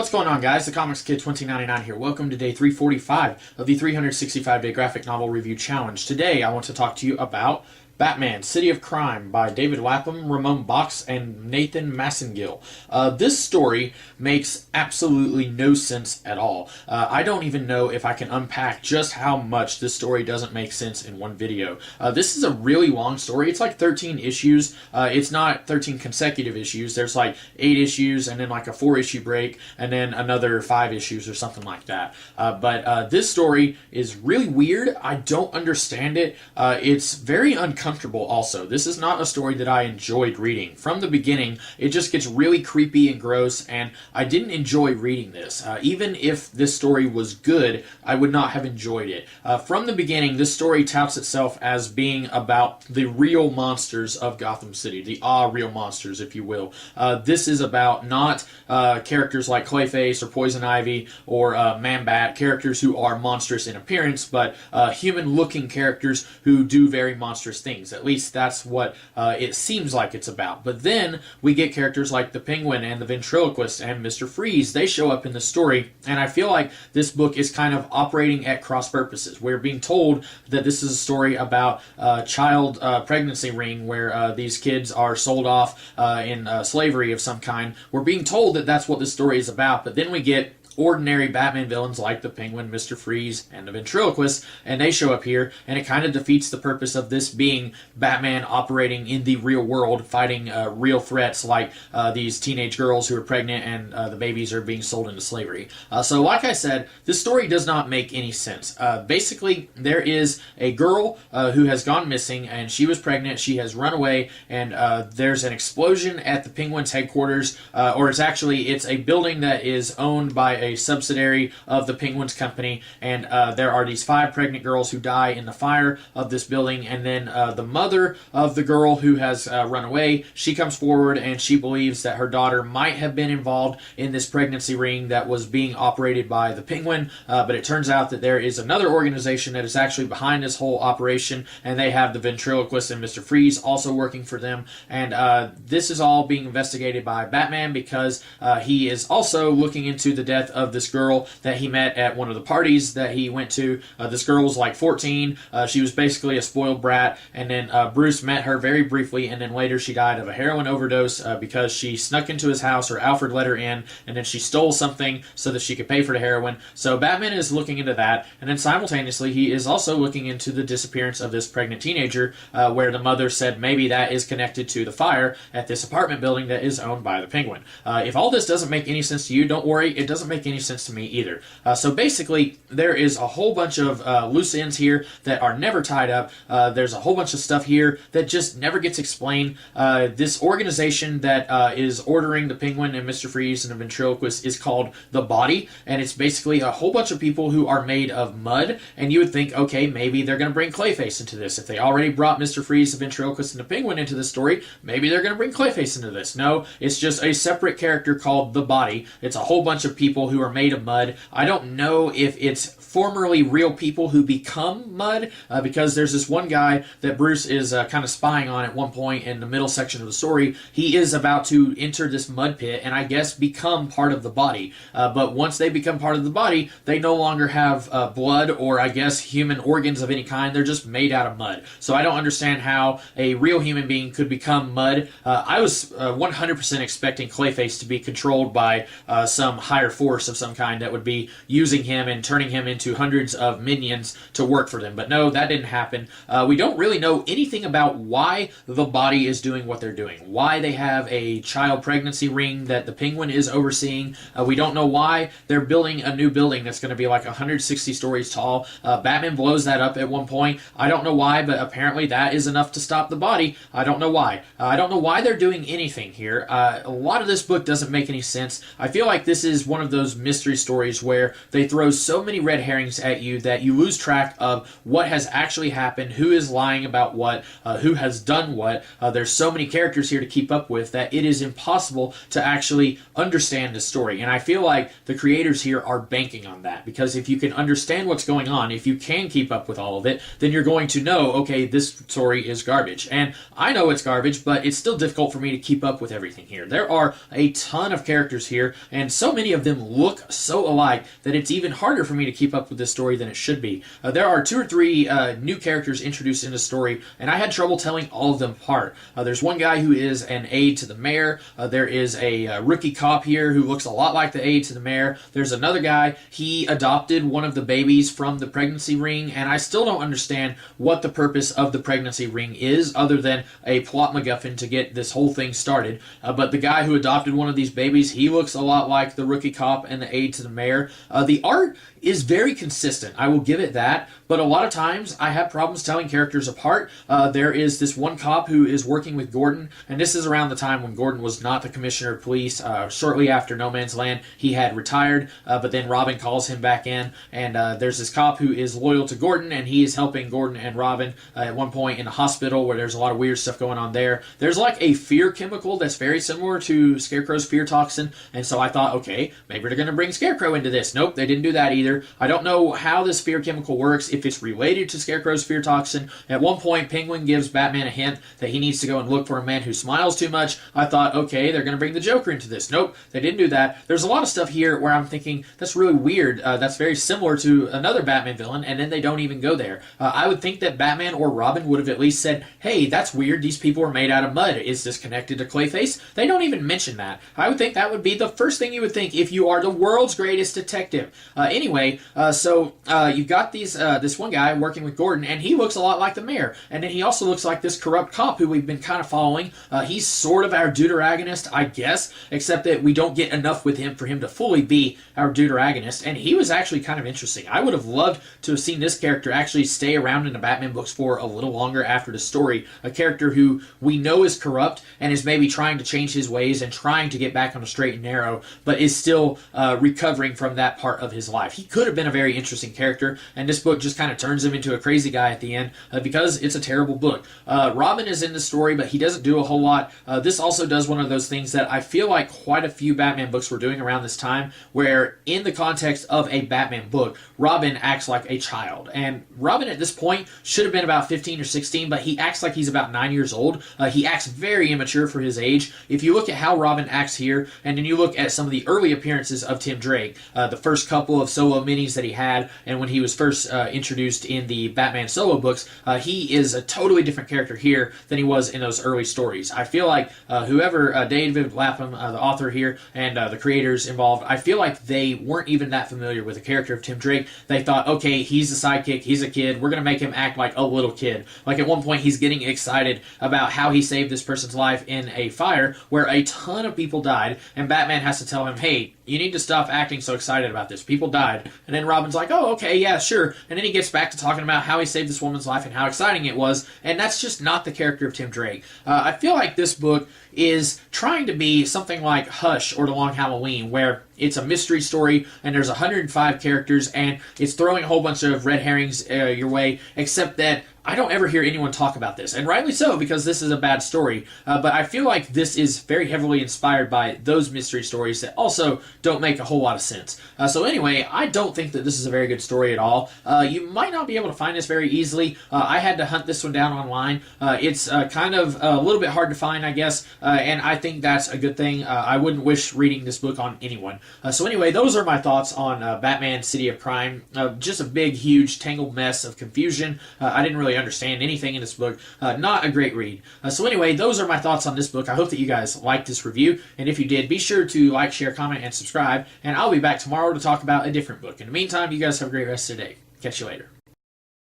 What's going on, guys? The Comics Kid 2099 here. Welcome to day 345 of the 365-day graphic novel review challenge. Today, I want to talk to you about Batman, City of Crime by David Lapham, Ramon Bachs, and Nathan Massengill. This story makes absolutely no sense at all. I don't even know if I can unpack just how much this story doesn't make sense in one video. This is a really long story. It's like 13 issues. It's not 13 consecutive issues. There's like 8 issues and then like a 4-issue break and then another 5 issues or something like that. But this story is really weird. I don't understand it. It's very uncomfortable also. This is not a story that I enjoyed reading. From the beginning, it just gets really creepy and gross, and I didn't enjoy reading this. Even if this story was good, I would not have enjoyed it. From the beginning, this story touts itself as being about the real monsters of Gotham City, the real monsters, if you will. This is about not characters like Clayface or Poison Ivy or Man-Bat, characters who are monstrous in appearance, but human-looking characters who do very monstrous things. At least that's what it seems like it's about. But then we get characters like the Penguin and the Ventriloquist and Mr. Freeze. They show up in the story, and I feel like this book is kind of operating at cross purposes. We're being told that this is a story about a child pregnancy ring where these kids are sold off in slavery of some kind. We're being told that that's what this story is about, but then we get ordinary Batman villains like the Penguin, Mr. Freeze, and the Ventriloquist, and they show up here, and it kind of defeats the purpose of this being Batman operating in the real world, fighting real threats like these teenage girls who are pregnant and the babies are being sold into slavery. So like I said, this story does not make any sense. Basically, there is a girl who has gone missing, and she was pregnant, she has run away, and there's an explosion at the Penguin's headquarters, or it's a building that is owned by a subsidiary of the Penguins company, and there are these 5 pregnant girls who die in the fire of this building, and then the mother of the girl who has run away, she comes forward and she believes that her daughter might have been involved in this pregnancy ring that was being operated by the Penguin, but it turns out that there is another organization that is actually behind this whole operation, and they have the Ventriloquist and Mr. Freeze also working for them, and this is all being investigated by Batman because he is also looking into the death of this girl that he met at one of the parties that he went to. This girl was like 14. She was basically a spoiled brat, and then Bruce met her very briefly, and then later she died of a heroin overdose because she snuck into his house, or Alfred let her in, and then she stole something so that she could pay for the heroin. So Batman is looking into that, and then simultaneously he is also looking into the disappearance of this pregnant teenager, where the mother said maybe that is connected to the fire at this apartment building that is owned by the Penguin. If all this doesn't make any sense to you, don't worry, it doesn't make any sense to me either. So basically, there is a whole bunch of loose ends here that are never tied up. There's a whole bunch of stuff here that just never gets explained. This organization that is ordering the Penguin and Mr. Freeze and the Ventriloquist is called The Body, and it's basically a whole bunch of people who are made of mud, and you would think, okay, maybe they're going to bring Clayface into this. If they already brought Mr. Freeze, the Ventriloquist, and the Penguin into this story, maybe they're going to bring Clayface into this. No, it's just a separate character called The Body. It's a whole bunch of people who are made of mud. I don't know if it's formerly real people who become mud, because there's this one guy that Bruce is kind of spying on at one point in the middle section of the story. He is about to enter this mud pit and I guess become part of the body. But once they become part of the body, they no longer have blood or I guess human organs of any kind. They're just made out of mud. So I don't understand how a real human being could become mud. I was 100% expecting Clayface to be controlled by some higher force of some kind that would be using him and turning him into hundreds of minions to work for them. But no, that didn't happen. We don't really know anything about why the Body is doing what they're doing. Why they have a child pregnancy ring that the Penguin is overseeing. We don't know why they're building a new building that's going to be like 160 stories tall. Batman blows that up at one point. I don't know why, but apparently that is enough to stop the Body. I don't know why. I don't know why they're doing anything here. A lot of this book doesn't make any sense. I feel like this is one of those those mystery stories where they throw so many red herrings at you that you lose track of what has actually happened, who is lying about what, who has done what. There's so many characters here to keep up with that it is impossible to actually understand the story. And I feel like the creators here are banking on that, because if you can understand what's going on, if you can keep up with all of it, then you're going to know, okay, this story is garbage. And I know it's garbage, but it's still difficult for me to keep up with everything here. There are a ton of characters here, and so many of them look so alike that it's even harder for me to keep up with this story than it should be. There are 2 or 3 new characters introduced in the story, and I had trouble telling all of them apart. There's one guy who is an aide to the mayor. There is a rookie cop here who looks a lot like the aide to the mayor. There's another guy. He adopted one of the babies from the pregnancy ring, and I still don't understand what the purpose of the pregnancy ring is, other than a plot MacGuffin to get this whole thing started. But the guy who adopted one of these babies, he looks a lot like the rookie cop and the aide to the mayor. The art is very consistent, I will give it that, but a lot of times I have problems telling characters apart. There is this one cop who is working with Gordon, and this is around the time when Gordon was not the commissioner of police. Shortly after No Man's Land, he had retired, but then Robin calls him back in, and there's this cop who is loyal to Gordon, and he is helping Gordon and Robin at one point in a hospital where there's a lot of weird stuff going on there. There's like a fear chemical that's very similar to Scarecrow's fear toxin, and so I thought, okay, maybe they're going to bring Scarecrow into this. Nope, they didn't do that either. I don't know how this fear chemical works, if it's related to Scarecrow's fear toxin. At one point, Penguin gives Batman a hint that he needs to go and look for a man who smiles too much. I thought, okay, they're going to bring the Joker into this. Nope, they didn't do that. There's a lot of stuff here where I'm thinking, that's really weird. That's very similar to another Batman villain, and then they don't even go there. I would think that Batman or Robin would have at least said, hey, that's weird, these people are made out of mud. Is this connected to Clayface? They don't even mention that. I would think that would be the first thing you would think if you are the world's greatest detective. Anyway, so you've got this one guy working with Gordon, and he looks a lot like the mayor. And then he also looks like this corrupt cop who we've been kind of following. He's sort of our deuteragonist, I guess, except that we don't get enough with him for him to fully be our deuteragonist. And he was actually kind of interesting. I would have loved to have seen this character actually stay around in the Batman books for a little longer after the story. A character who we know is corrupt and is maybe trying to change his ways and trying to get back on a straight and narrow, but is still recovering from that part of his life. He could have been a very interesting character, and this book just kind of turns him into a crazy guy at the end because it's a terrible book. Robin is in the story, but he doesn't do a whole lot. This also does one of those things that I feel like quite a few Batman books were doing around this time, where in the context of a Batman book, Robin acts like a child. And Robin at this point should have been about 15 or 16, but he acts like he's about 9 years old. He acts very immature for his age. If you look at how Robin acts here, and then you look at some of the early appearances of Tim Drake, the first couple of solo minis that he had, and when he was first introduced in the Batman solo books, he is a totally different character here than he was in those early stories. I feel like whoever, David Lapham, the author here, and the creators involved, I feel like they weren't even that familiar with the character of Tim Drake. They thought, okay, he's a sidekick, he's a kid, we're going to make him act like a little kid. Like at one point he's getting excited about how he saved this person's life in a fire where a ton of people died, and Batman has to tell him, hey, you need to stop acting so excited about this. People died. And then Robin's like, oh, okay, yeah, sure. And then he gets back to talking about how he saved this woman's life and how exciting it was. And that's just not the character of Tim Drake. I feel like this book is trying to be something like Hush or The Long Halloween, where it's a mystery story and there's 105 characters and it's throwing a whole bunch of red herrings your way, except that I don't ever hear anyone talk about this, and rightly so, because this is a bad story. But I feel like this is very heavily inspired by those mystery stories that also don't make a whole lot of sense. So anyway, I don't think that this is a very good story at all. You might not be able to find this very easily. I had to hunt this one down online. It's kind of a little bit hard to find, I guess, and I think that's a good thing. I wouldn't wish reading this book on anyone. So anyway, those are my thoughts on Batman City of Crime. Just a big, huge, tangled mess of confusion. I didn't really understand anything in this book. Not a great read. So anyway, those are my thoughts on this book. I hope that you guys liked this review, and if you did, be sure to like, share, comment, and subscribe, and I'll be back tomorrow to talk about a different book. In the meantime, you guys have a great rest of the day. Catch you later.